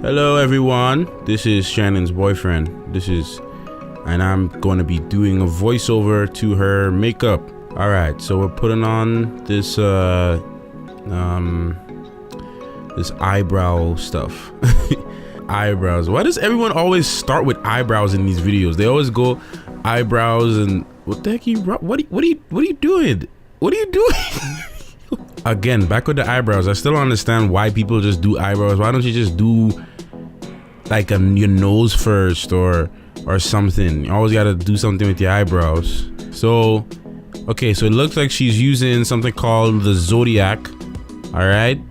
Hello everyone, this is Shannon's boyfriend. And I'm going to be doing a voiceover to her makeup. Alright, so we're putting on this this eyebrow stuff. Eyebrows. Why does everyone always start with eyebrows in these videos? They always go eyebrows and what the heck what are you doing? What are you doing? Again, back with the eyebrows. I still don't understand why people just do eyebrows. Why don't you just do like your nose first or something? You always gotta do something with your eyebrows. So, okay, so it looks like she's using something called the Zodiac. All right,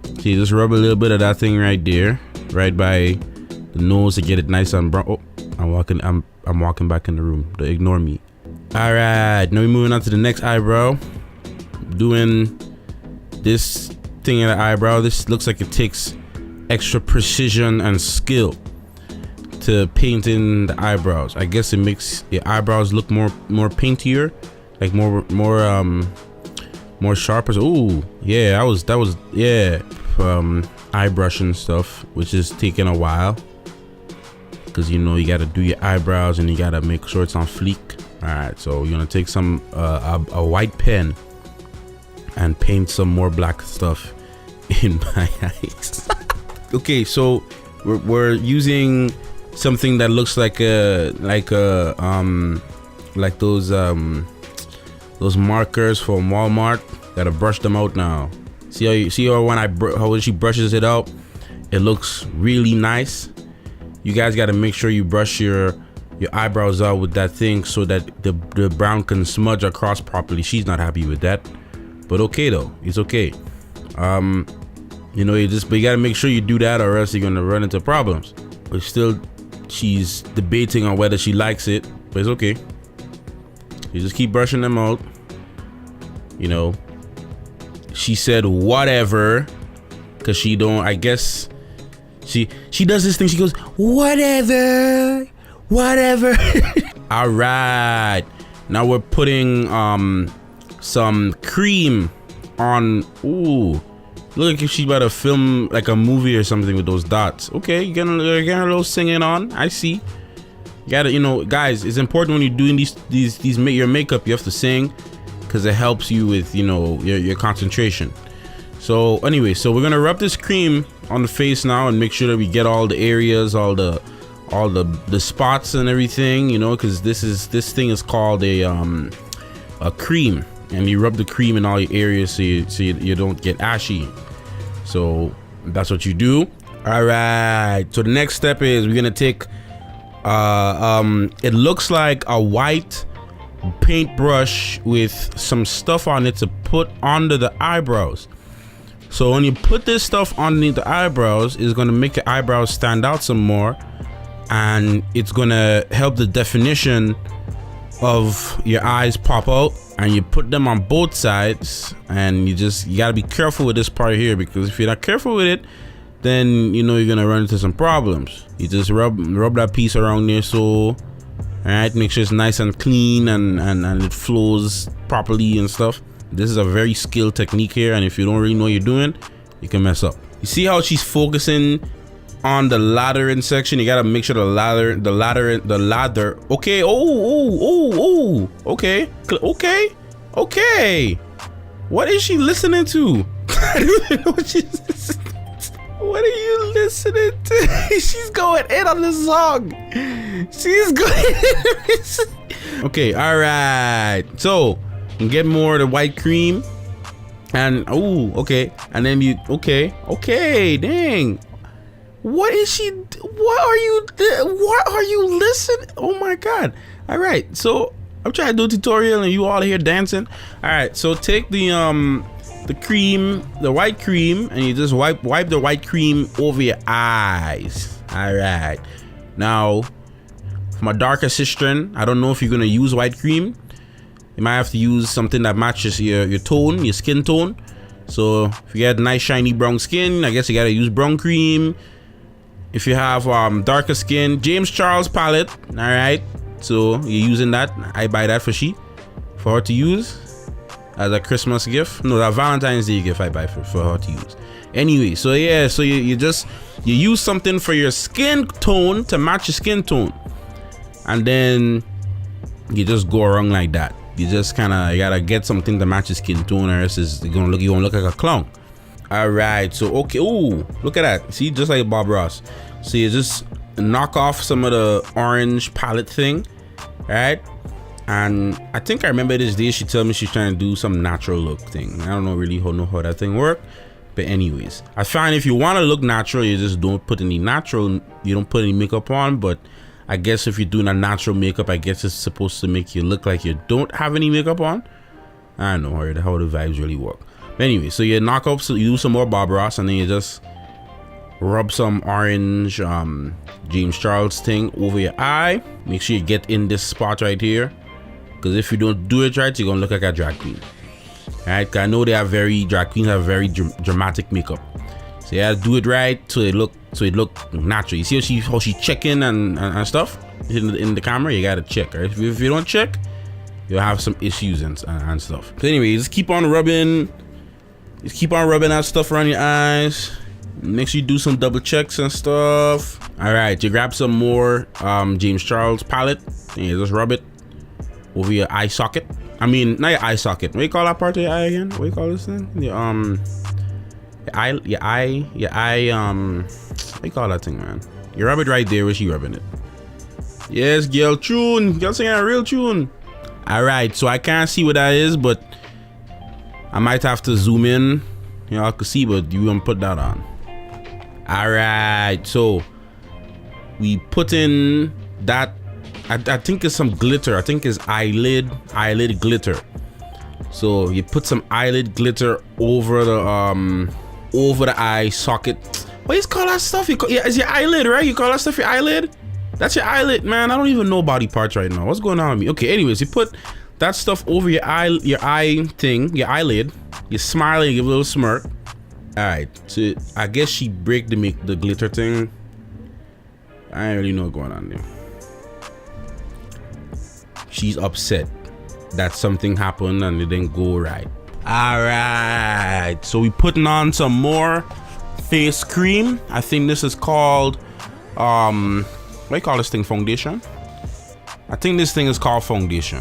so you just rub a little bit of that thing right there, right by the nose to get it nice and brown. Oh, I'm walking back in the room. Don't ignore me. All right, now we're moving on to the next eyebrow. Doing this thing in the eyebrow. This looks like it takes extra precision and skill to paint in the eyebrows. I guess it makes your eyebrows look more paintier, like more sharper. Ooh, yeah, that was yeah. Eye brushing stuff, which is taking a while because you know you got to do your eyebrows and you got to make sure it's on fleek. All right, so you're gonna take some a white pen and paint some more black stuff in my eyes. Okay, so we're using something that looks like those markers from Walmart. Gotta brush them out now. See how when she brushes it out, it looks really nice. You guys gotta make sure you brush your eyebrows out with that thing so that the brown can smudge across properly. She's not happy with that, but okay though, it's okay. You know, but you gotta make sure you do that or else you're gonna run into problems. But still, she's debating on whether she likes it, but it's okay. You just keep brushing them out. You know, she said whatever because she don't, I guess she does this thing. She goes whatever. All right, now we're putting some cream on. Ooh, look like she's about to film like a movie or something with those dots. Okay, you're getting a little singing on. I see. You gotta, you know, guys, it's important when you're doing your makeup, you have to sing because it helps you with, you know, your concentration. So anyway, so we're gonna rub this cream on the face now and make sure that we get all the areas, all the spots and everything, you know, because this thing is called a cream, and you rub the cream in all your areas so you don't get ashy. So that's what you do. All right, so the next step is we're gonna take it looks like a white paintbrush with some stuff on it to put under the eyebrows. So when you put this stuff underneath the eyebrows, it's gonna make your eyebrows stand out some more, and it's gonna help the definition of your eyes pop out. And you put them on both sides, and you gotta be careful with this part here, because if you're not careful with it, then you know you're gonna run into some problems. You just rub that piece around there, so all right, make sure it's nice and clean and it flows properly and stuff. This is a very skilled technique here, and if you don't really know what you're doing, you can mess up. You see how she's focusing on the lathering section? You gotta make sure the lather. Okay. Oh. Okay. What is she listening to? I don't even know what she's listening to. What are you listening to? She's going in on the song. She's going in. Okay. All right. So you get more of the white cream, and okay, and then you okay. Dang. What is she? What are you listening? Oh my God. All right, so I'm trying to do a tutorial and you all here dancing. All right, so take the cream, the white cream, and you just wipe the white cream over your eyes. All right, now for my darker sister, I don't know if you're gonna use white cream. You might have to use something that matches your tone, your skin tone. So if you got nice shiny brown skin, I guess you gotta use brown cream. If you have darker skin, James Charles palette. All right, so you're using that. I buy that for her to use. as a Christmas gift. No, that Valentine's Day gift I buy for her to use. Anyway, so yeah, so you use something for your skin tone to match your skin tone, and then you just go around like that. You just you gotta get something to match your skin tone, or else you're gonna look like a clown. All right, so okay. Ooh, look at that. See, just like Bob Ross. So you just knock off some of the orange palette thing, right? And I think I remember this day she told me she's trying to do some natural look thing. I don't know really how that thing work, but anyways, I find if you want to look natural, you just don't put any makeup on. But I guess if you're doing a natural makeup, I guess it's supposed to make you look like you don't have any makeup on. I don't know how the vibes really work. But anyway, so you knock up, so you do some more Bob Ross, and then you just rub some orange James Charles thing over your eye. Make sure you get in this spot right here, because if you don't do it right, you're gonna look like a drag queen. Alright, I know drag queens have very dramatic makeup, so you gotta do it right so it look natural. You see how she checking and stuff in the camera. You gotta check, right? If you don't check, you'll have some issues and stuff. So anyway, just keep on rubbing that stuff around your eyes. Make sure you do some double checks and stuff. All right, you grab some more James Charles palette and you just rub it over your eye socket. I mean, not your eye socket. What do you call that part of your eye again? What do you call this thing? Your eye. What do you call that thing, man? You rub it right there where she rubbing it. Yes, girl, tune. Girl singing a real tune. All right, so I can't see what that is, but I might have to zoom in. You know, I could see, but you won't put that on. All right, so we put in that. I think it's some glitter. I think it's eyelid glitter. So you put some eyelid glitter over the eye socket. What do you call that stuff? It's your eyelid, right? You call that stuff your eyelid? That's your eyelid, man. I don't even know body parts right now. What's going on with me? Okay, anyways, you put that stuff over your eyelid. You smile and you give a little smirk. All right, so I guess she break the glitter thing. I don't really know what's going on there. She's upset that something happened and it didn't go right. All right, so we putting on some more face cream. I think this is called what do you call this thing? Foundation. I think this thing is called foundation.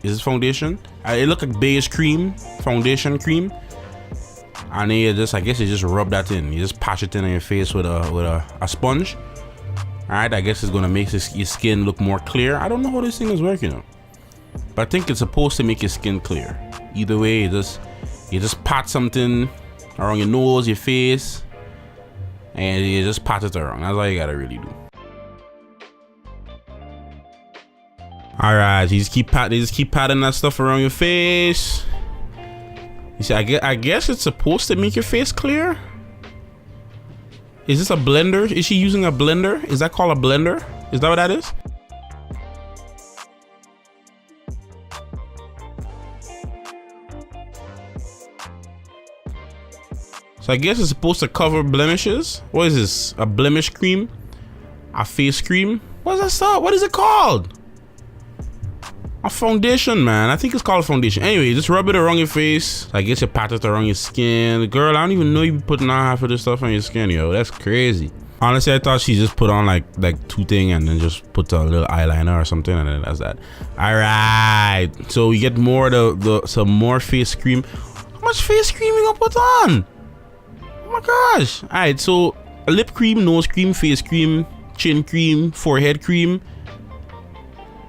Is this foundation? It look like beige cream, foundation cream. And then I guess you just rub that in. You just patch it in on your face with a sponge. All right, I guess it's gonna make your skin look more clear. I don't know how this thing is working out, but I think it's supposed to make your skin clear. Either way, you just pat something around your nose, your face, and you just pat it around. That's all you gotta really do. All right, you just keep patting that stuff around your face. You see, I guess it's supposed to make your face clear. Is this a blender? Is she using a blender? Is that called a blender? Is that what that is? So I guess it's supposed to cover blemishes. What is this? A blemish cream? A face cream? What is that stuff? What is it called? A foundation, man. I think it's called a foundation. Anyway, just rub it around your face. I guess you pat it around your skin. Girl, I don't even know you be putting on half of this stuff on your skin, yo. That's crazy. Honestly, I thought she just put on like two things and then just put a little eyeliner or something, and then that's that. All right. So we get more some more face cream. How much face cream you gonna put on? Oh my gosh. All right. So a lip cream, nose cream, face cream, chin cream, forehead cream.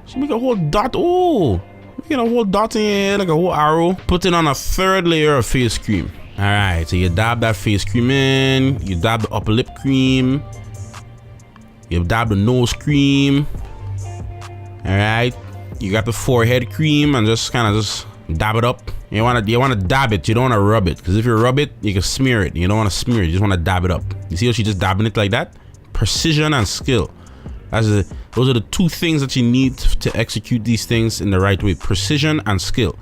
She make a whole dot. Oh, making a whole dot in your head, like a whole arrow. Putting on a third layer of face cream. All right, so you dab that face cream in. You dab the upper lip cream. You dab the nose cream. All right, you got the forehead cream and just kind of dab it up. You wanna dab it. You don't wanna rub it, because if you rub it, you can smear it. You don't wanna smear it. You just wanna dab it up. You see how she just dabbing it like that? Precision and skill. Those are the two things that you need to execute these things in the right way: precision and skill.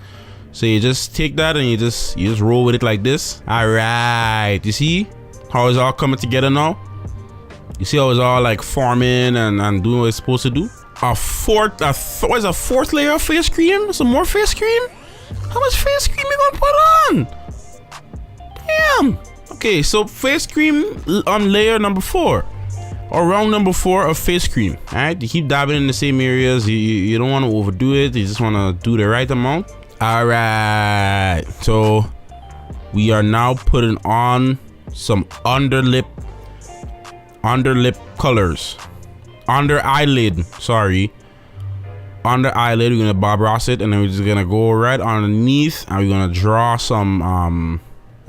So you just take that and you just roll with it like this. All right, you see how it's all coming together now? You see how it's all like forming and doing what it's supposed to do? What is a fourth layer of face cream? Some more face cream? How much face cream you gonna put on? Damn. Okay, so face cream on layer number 4. Or round number 4 of face cream. Alright, you keep dabbing in the same areas. You don't want to overdo it. You just want to do the right amount. Alright, so we are now putting on some underlip colors. Under eyelid, sorry. Under eyelid, we're gonna Bob Ross it, and then we're just gonna go right underneath, and we're gonna draw some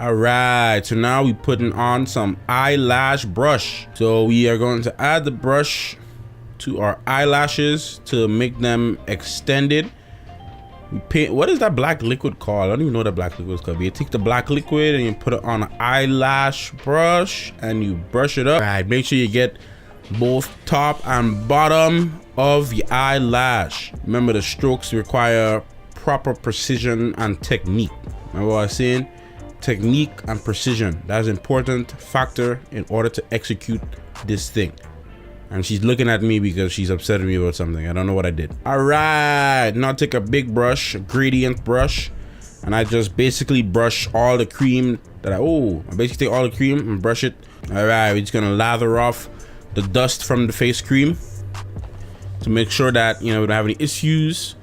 all right, so now we're putting on some eyelash brush. So we are going to add the brush to our eyelashes to make them extended. We paint, what is that black liquid called? I don't even know what that black liquid is called. You take the black liquid and you put it on an eyelash brush and you brush it up. All right, make sure you get both top and bottom of the eyelash. Remember, the strokes require proper precision and technique. Remember what I was saying? Technique and precision. That's an important factor in order to execute this thing. And she's looking at me because she's upset at me about something. I don't know what I did. All right, now take a big brush, a gradient brush, and I just basically brush all the cream that I basically take all the cream and brush it. All right, we're just gonna lather off the dust from the face cream to make sure that, you know, we don't have any issues.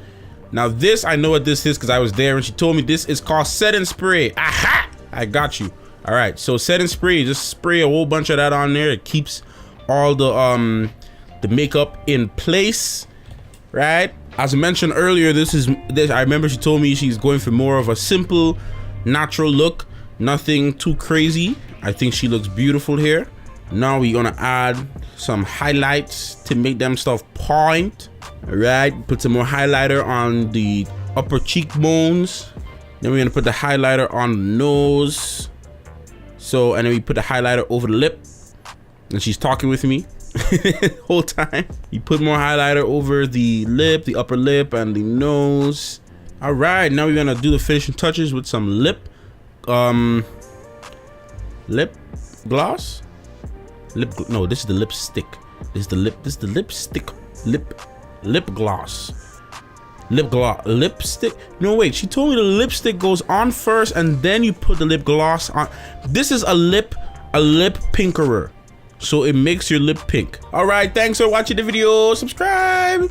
Now this, I know what this is because I was there and she told me this is called setting spray. Aha! I got you. All right, so setting spray, just spray a whole bunch of that on there. It keeps all the makeup in place, right? As I mentioned earlier, this I remember she told me she's going for more of a simple, natural look, nothing too crazy. I think she looks beautiful here. Now we're gonna add some highlights to make them stuff point. All right, put some more highlighter on the upper cheekbones. Then we're gonna put the highlighter on the nose. So, and then we put the highlighter over the lip. And she's talking with me the whole time. You put more highlighter over the lip, the upper lip, and the nose. All right, now we're gonna do the finishing touches with some lip gloss. No, this is the lipstick. Lip gloss. Lipstick. No, wait, she told me the lipstick goes on first and then you put the lip gloss on. This is a lip pinkerer, so it makes your lip pink. All right, thanks for watching the video. Subscribe.